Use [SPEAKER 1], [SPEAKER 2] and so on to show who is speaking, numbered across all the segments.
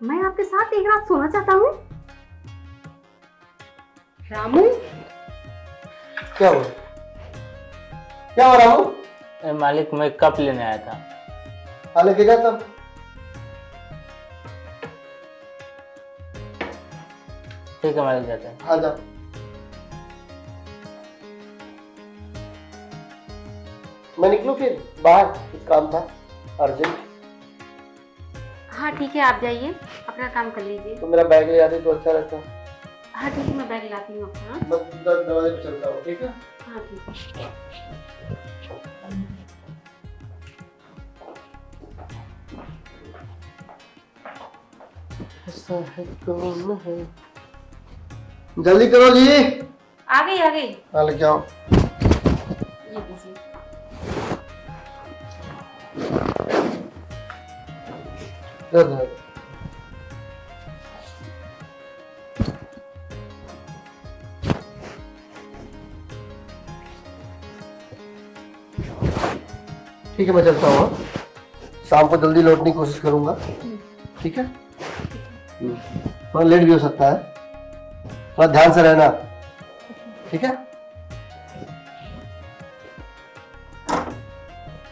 [SPEAKER 1] मैं आपके साथ एक रात सोना चाहता हूँ। रामू,
[SPEAKER 2] क्या हुआ? क्या हो रामू?
[SPEAKER 3] मालिक मैं कप लेने आया था।
[SPEAKER 2] हाँ लेके जा तब।
[SPEAKER 3] ठीक है मालिक, जाते हैं।
[SPEAKER 2] हाँ जा। मैं निकलूं फिर बाहर, कुछ काम था अर्जेंट।
[SPEAKER 1] हाँ ठीक है, आप जाइए अपना काम कर लीजिए।
[SPEAKER 2] तो मेरा बैग ले आते तो अच्छा रहता।
[SPEAKER 1] हाँ ठीक है, मैं बैग लाती हूँ अपना।
[SPEAKER 2] मैं दरवाजे पे चलता हूँ, ठीक है?
[SPEAKER 1] हाँ ठीक है।
[SPEAKER 2] ऐसा है कौन है? जल्दी करो जी।
[SPEAKER 1] आ गई आ गई।
[SPEAKER 2] हाँ लेके आओ।
[SPEAKER 1] ये लीजिए।
[SPEAKER 2] दे दो। ठीक है मैं चलता हूँ। हाँ? शाम को जल्दी लौटने की कोशिश करूंगा, ठीक है? थोड़ा लेट भी हो सकता है, थोड़ा ध्यान से रहना, ठीक है?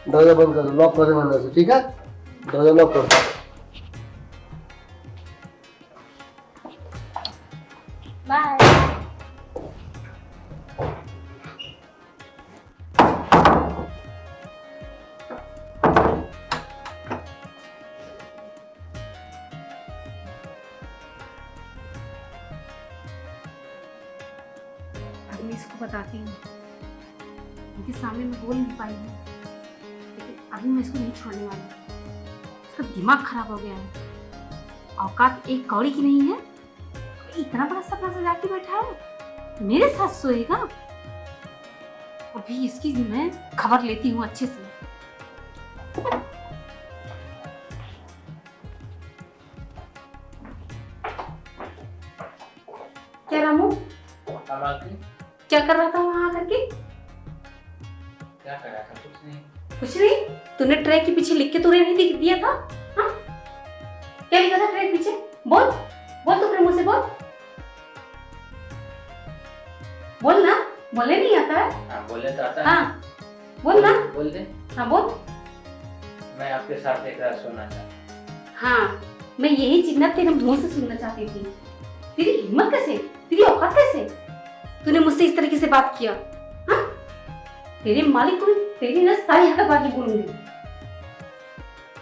[SPEAKER 2] दरवाजा बंद कर दो, लॉक कर देना अंदर से, ठीक है? दरवाजा लॉक कर दो।
[SPEAKER 1] बाय। अब मैं इसको बताती हूँ, उनके सामने मैं बोल नहीं पाई हूँ, लेकिन अभी मैं इसको नहीं छोड़ने वाली हूँ। इसका दिमाग खराब हो गया है। औकात एक कौड़ी की नहीं है, इतना बड़ा सपना सजा के बैठा है, मेरे साथ सोएगा। अभी इसकी मैं खबर लेती हूँ अच्छे से। क्या रामू, क्या कर रहा था वहां करके?
[SPEAKER 3] क्या कर रहा था? कुछ नहीं।
[SPEAKER 1] कुछ नहीं। तूने ट्रे के पीछे लिख के तूने नहीं दिया था? हाँ? क्या लिखा था ट्रे के पीछे? बोल बोल, तू अपने मुंह से बोल। बोल ना, बोलने नहीं आता है?
[SPEAKER 3] हाँ बोले तो आता है।
[SPEAKER 1] हाँ बोल ना।
[SPEAKER 3] बोल दे।
[SPEAKER 1] हाँ बोल।
[SPEAKER 3] मैं आपके साथ एक रात सोना चाहता।
[SPEAKER 1] हाँ, मैं यही चीज ना तेरे मुंह से सुनना चाहती थी। तेरी हिम्मत कैसे, तेरी औकात कैसे, तूने मुझसे इस तरीके से बात किया? हाँ? तेरे मालिक को तेरी ना सारी हकबाजी बोलूंगी।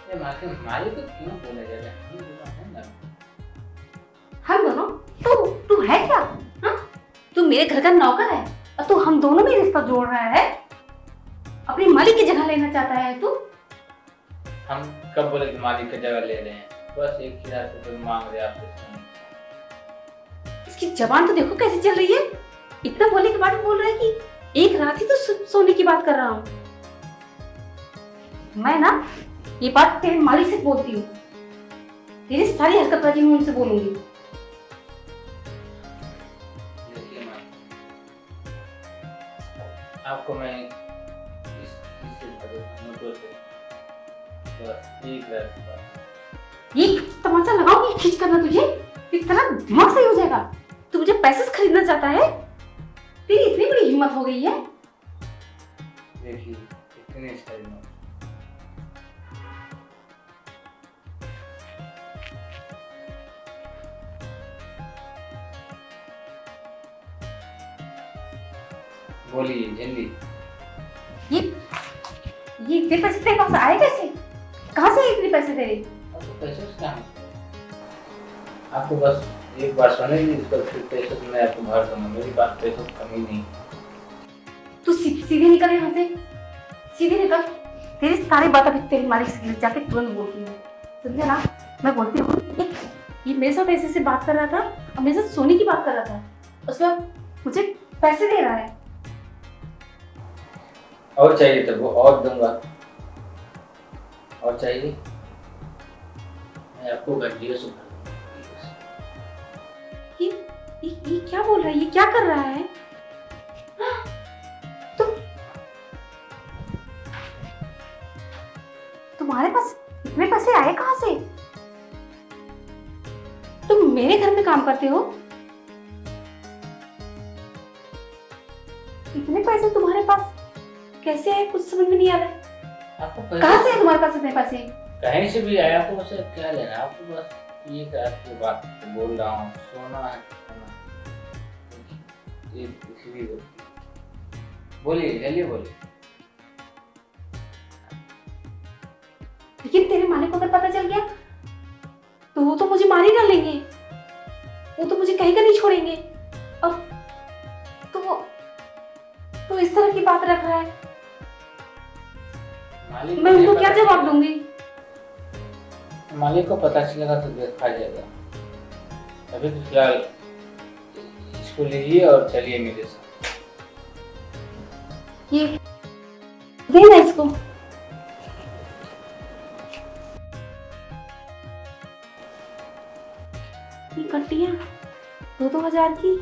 [SPEAKER 3] ये मालिक को क्यों बोला जा रहा है?
[SPEAKER 1] हम दोनों? तू है क्या? हाँ? तू मेरे घर का नौकर है और तू हम दोनों में रिश्ता जोड़ रहा है? अपनी मालिक की जगह लेना चाहता है तू?
[SPEAKER 3] हम कब बोले कि मालिक की जगह ले रहे हैं? बस एक ही रात को मांग रहे आपसे सोने।
[SPEAKER 1] इसकी जबान तो देखो कैसे चल रही है। इतना बोलने के बाद बोल रहा है कि एक रात ही तो सोने की बात कर रहा हूँ। मैं ना ये बात तेरे मालिक से बोलती हूँ, तेरी सारी हरकतबाजी मैं उनसे बोलूंगी।
[SPEAKER 3] देखिए आपको मैं इस मुद्दों से बस एक रात की बात।
[SPEAKER 1] ये तमाचा लगाऊंगी खींच करना तुझे, इतना दिमाग सही हो जाएगा। तू मुझे पैसे से खरीदना चाहता है? तेरी इतनी बड़ी हिम्मत हो गई है?
[SPEAKER 3] देखिए इतने सारे नोट। बोलिए जल्दी।
[SPEAKER 1] ये इतने पैसे तेरे पास आए कैसे? कहाँ से इतने पैसे तेरे?
[SPEAKER 3] आपको पैसे से क्या है? आपको बस एक बार सुने ली, इस पर फिर पैसे से मैं आपको भर दूंगा। मेरी पास पैसों की कमी नहीं।
[SPEAKER 1] तू सीधे निकल यहाँ से, सीधे निकल। तेरी सारी बात अभी तेरी मालिक से जाके तुरंत बोलती हूँ, समझे ना? मैं बोलती हूँ ये मेरे साथ ऐसे से बात कर रहा था और मेरे साथ सोने की बात कर रहा था, उसके बाद मुझे पैसे दे रहा है।
[SPEAKER 3] और चाहिए तो वो और दूंगा। और चाहिए मैं आपको घंटियों से भर दूंगा।
[SPEAKER 1] ये क्या बोल रहा है? ये क्या कर रहा है? तुम्हारे पास इतने पैसे आए कहाँ से? मेरे घर में काम करते हो? इतने पैसे तुम्हारे पास कैसे है, कुछ समझ में नहीं आ रहा है।
[SPEAKER 3] आपको
[SPEAKER 1] कहाँ से है तुम्हारे पास इतने पैसे?
[SPEAKER 3] कहीं से भी आया, आपको उसे क्या लेना है? आपको बस ये कि आपकी बात बोल रहा हूँ, सोना है सोना, ये इसलिए बोलिए, जल्दी बोलिए।
[SPEAKER 1] लेकिन तेरे मालिक को अगर पता चल गया तो वो तो मुझे मार ही डालेंगे, वो तो मुझे कहीं का नहीं छोड़ेंगे। और तो इस तरह की बात रख रहा है,
[SPEAKER 3] मालिक
[SPEAKER 1] मैं उनको क्या जवाब दूंगी?
[SPEAKER 3] मालिक को पता चलेगा तो देखा जाएगा। अभी तो फिलहाल इसको लीजिए और चलिए मेरे साथ।
[SPEAKER 1] ये देना इसको। ये कट्टियां 2-2 हज़ार की,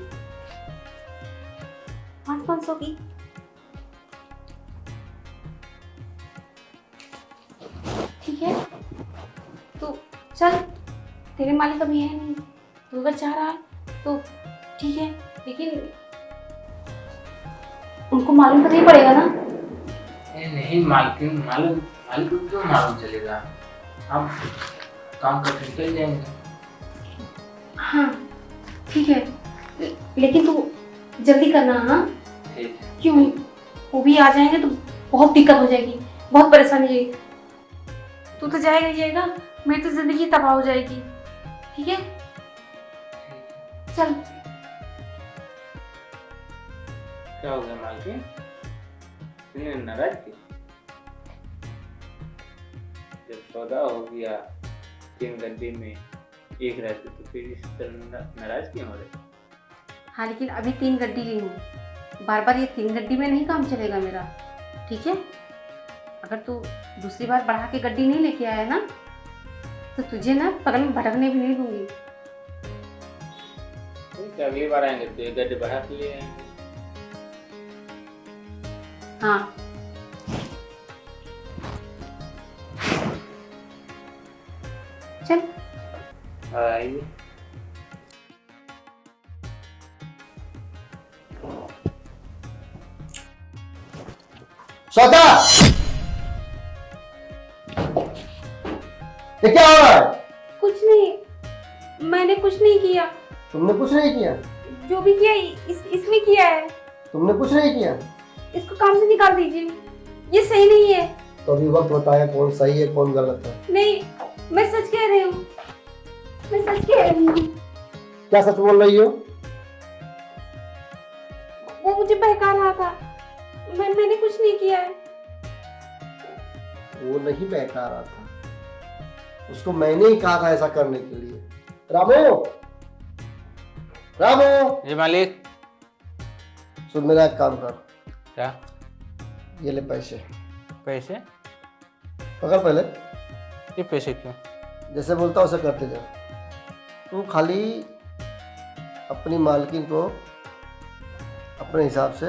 [SPEAKER 1] 500-500 की। ठीक है, तो चल, तेरे मालिक अभी है नहीं, तू अगर चाह रहा है तो ठीक है, लेकिन उनको मालूम तो नहीं पड़ेगा ना?
[SPEAKER 3] नहीं मालकिन, मालूम मालिक को क्यों मालूम चलेगा? हम काम करके निकल जाएंगे।
[SPEAKER 1] हाँ ठीक है, लेकिन तू जल्दी करना। हाँ
[SPEAKER 3] ठीक है।
[SPEAKER 1] क्यों, वो भी आ जाएंगे तो बहुत दिक्कत हो जाएगी, बहुत परेशानी होगी। तू तो जाएगा ही जाएगा, मेरी तो जिंदगी तबाह हो जाएगी। ठीक है, चल।
[SPEAKER 3] क्या हो गया मालकिन, इतनी नाराज थी? जब सौदा हो गया 3 गड्ढे में एक रात तो फिर इस तरह नाराज क्यों हो रहे?
[SPEAKER 1] हाँ लेकिन अभी 3 गड्डी ली हूँ, बार बार ये 3 गड्डी में नहीं काम चलेगा मेरा। ठीक है, अगर तू दूसरी बार बढ़ा के गड्डी नहीं लेके आया ना तो तुझे ना पगल में भटकने भी नहीं दूंगी।
[SPEAKER 3] ठीक है, अगली बार आएंगे तो 1 गड्ढे बढ़ा के ले आएंगे।
[SPEAKER 1] हाँ चल।
[SPEAKER 3] आइए।
[SPEAKER 2] श्वेता, ये क्या हो रहा है?
[SPEAKER 1] कुछ नहीं, मैंने कुछ नहीं किया।
[SPEAKER 2] तुमने कुछ नहीं किया?
[SPEAKER 1] जो भी किया इसने किया है।
[SPEAKER 2] तुमने कुछ नहीं किया?
[SPEAKER 1] इसको काम से निकाल दीजिए, ये सही नहीं है।
[SPEAKER 2] तो अभी वक्त बताया कौन सही है कौन गलत है।
[SPEAKER 1] नहीं, मैं सच कह रही हूँ, मैं सच कह रही हूँ।
[SPEAKER 2] क्या सच बोल रही हो?
[SPEAKER 1] वो मुझे बहका रहा था, मैंने कुछ नहीं किया है।
[SPEAKER 2] वो नहीं बहका रहा था, उसको मैंने ही कहा था ऐसा करने के लिए। रामू, रामू।
[SPEAKER 3] जी मालिक।
[SPEAKER 2] सुन, मेरा एक काम कर।
[SPEAKER 3] क्या?
[SPEAKER 2] ये ले पैसे।
[SPEAKER 3] पैसे?
[SPEAKER 2] पकड़ पहले।
[SPEAKER 3] ये पैसे क्यों?
[SPEAKER 2] जैसे बोलता वैसे करते जा। तू खाली अपनी मालकिन को अपने हिसाब से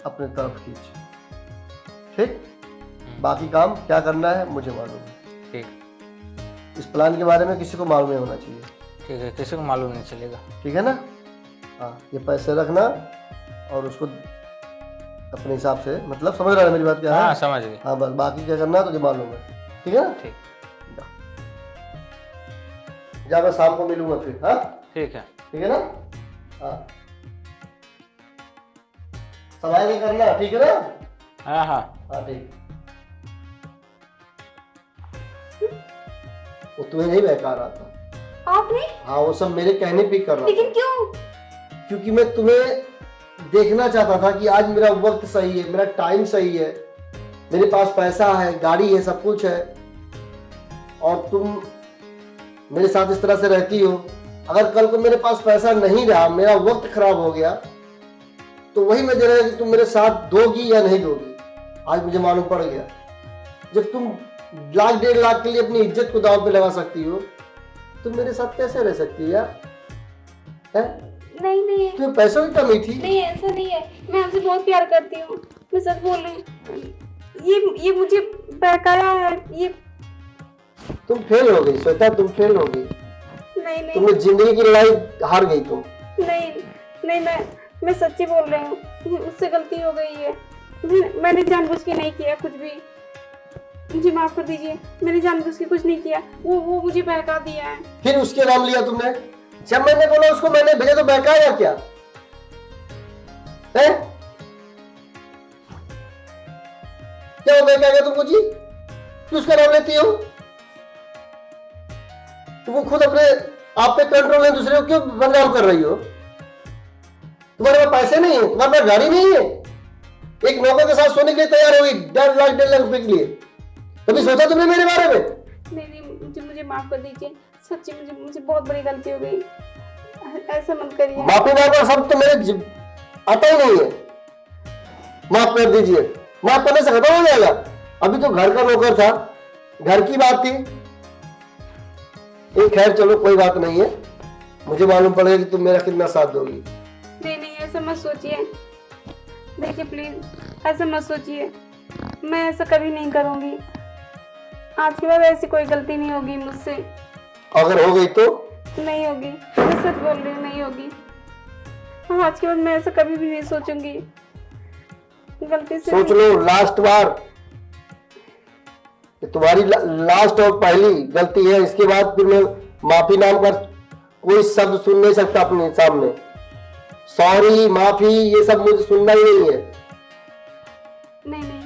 [SPEAKER 2] अपने तरफ खींच, ठीक? बाकी काम क्या करना है मुझे मालूम है।
[SPEAKER 3] ठीक।
[SPEAKER 2] इस प्लान के बारे में किसी को मालूम नहीं होना चाहिए।
[SPEAKER 3] ठीक है, किसी को मालूम नहीं चलेगा।
[SPEAKER 2] ठीक है ना? हाँ, ये पैसे रखना और उसको अपने हिसाब से, मतलब समझ रहा है मेरी बात क्या है?
[SPEAKER 3] हाँ समझ गए।
[SPEAKER 2] हाँ बस, बाकी क्या करना है तुझे मालूम है। ठीक है ना?
[SPEAKER 3] ठीक।
[SPEAKER 2] जा, मैं शाम को मिलूंगा फिर। हाँ
[SPEAKER 3] ठीक है।
[SPEAKER 2] ठीक है ना? हाँ, सवाल नहीं करना, ठीक है ना?
[SPEAKER 3] हाँ हाँ।
[SPEAKER 2] हाँ ठीक। वो तुम्हें नहीं बहका रहा था।
[SPEAKER 1] आपने?
[SPEAKER 2] हाँ, वो सब मेरे कहने पे कर रहा
[SPEAKER 1] लेकिन
[SPEAKER 2] था।
[SPEAKER 1] क्यों?
[SPEAKER 2] क्योंकि मैं तुम्हें देखना चाहता था कि आज मेरा वक्त सही है, मेरा टाइम सही है, मेरे पास पैसा है, गाड़ी है, सब कुछ है, और तुम मेरे साथ इस तरह से रहती हो। अगर कल को मेरे पास पैसा नहीं रहा, मेरा वक्त खराब हो गया, तो वही मैं देखना कि तुम मेरे साथ दोगी या नहीं दोगी। आज मुझे मालूम पड़ गया, जब तुम 1,00,000-1.5 लाख के लिए अपनी इज्जत को दांव पे लगा सकती हो, तुम मेरे साथ कैसे रह सकती हो यार? है?
[SPEAKER 1] नहीं नहीं
[SPEAKER 2] तुम्हें पैसों की कमी थी?
[SPEAKER 1] नहीं, ऐसा नहीं है, मैं आपसे बहुत प्यार करती हूँ, मैं सच बोल रही हूँ। ये मुझे बहकाया है, ये
[SPEAKER 2] तुम फेल हो गई श्वेता, तुम फेल हो गई।
[SPEAKER 4] नहीं नहीं
[SPEAKER 2] तुमने जिंदगी की लड़ाई हार गई तुम।
[SPEAKER 4] नहीं नहीं, मैं सच्ची बोल रही हूँ, मुझसे गलती हो गई है। मैंने जानबूझ के नहीं किया कुछ भी, मुझे माफ कर दीजिए। मैंने जानबूझ के कुछ नहीं किया, वो मुझे बहका दिया है।
[SPEAKER 2] फिर उसके नाम लिया तुमने? जब मैंने बोला उसको मैंने भेजा तो बहकाया क्या है? क्या वो बहकाएगा तुमको जी? क्यों उसका नाम लेती हो? तुम खुद अपने आप पे कंट्रोल नहीं, दूसरे को क्यों बदनाम कर रही हो? तुम्हारे पास पैसे नहीं है, तुम्हारे पास गाड़ी नहीं है, एक नौकर के साथ सोने के लिए तैयार होगी 1.5 लाख रुपए के लिए। कभी सोचा तुमने मेरे बारे में?
[SPEAKER 4] नहीं, मुझे माफ कर दीजिए, सच्ची मुझे बहुत बड़ी गलती हो गई, ऐसा मत करिए।
[SPEAKER 2] माफी मांगना सब तो मेरे आता ही नहीं है। माफ कर दीजिए, माफ करने से खत्म हो जाएगा? अभी तो घर का नौकर था, घर की बात थी। खैर चलो कोई बात नहीं है, मुझे मालूम पड़ेगा कि तुम मेरा कितना साथ दोगी।
[SPEAKER 4] नहीं ऐसा मत सोचिए, देखिए प्लीज ऐसा मत सोचिए, मैं ऐसा कभी नहीं करूंगी। आज के बाद ऐसी कोई गलती नहीं होगी मुझसे।
[SPEAKER 2] अगर हो गई तो?
[SPEAKER 4] नहीं होगी, मैं सच बोल रही हूँ, नहीं होगी। हाँ, आज के बाद मैं ऐसा कभी भी नहीं सोचूंगी, गलती से।
[SPEAKER 2] सोच लो, लास्ट बार, तुम्हारी लास्ट और पहली गलती है। इसके बाद फिर मैं माफी नाम कर कोई शब्द सुन नहीं सकता अपने सामने। सॉरी, माफी, ये सब मुझे सुनना ही नहीं है।
[SPEAKER 4] नहीं,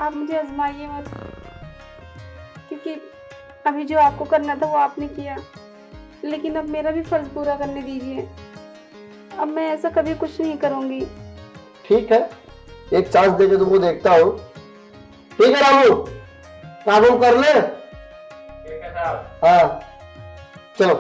[SPEAKER 4] आप मुझे आजमाइए मत, क्योंकि अभी जो आपको करना था वो आपने किया, लेकिन अब मेरा भी फर्ज पूरा करने दीजिए। अब मैं ऐसा कभी कुछ नहीं करूंगी।
[SPEAKER 2] ठीक है, एक चांस देके तुमको देखता हूँ। ठीक है रामू, काम कर ले।
[SPEAKER 3] ठीक है साहब।
[SPEAKER 2] हाँ चलो।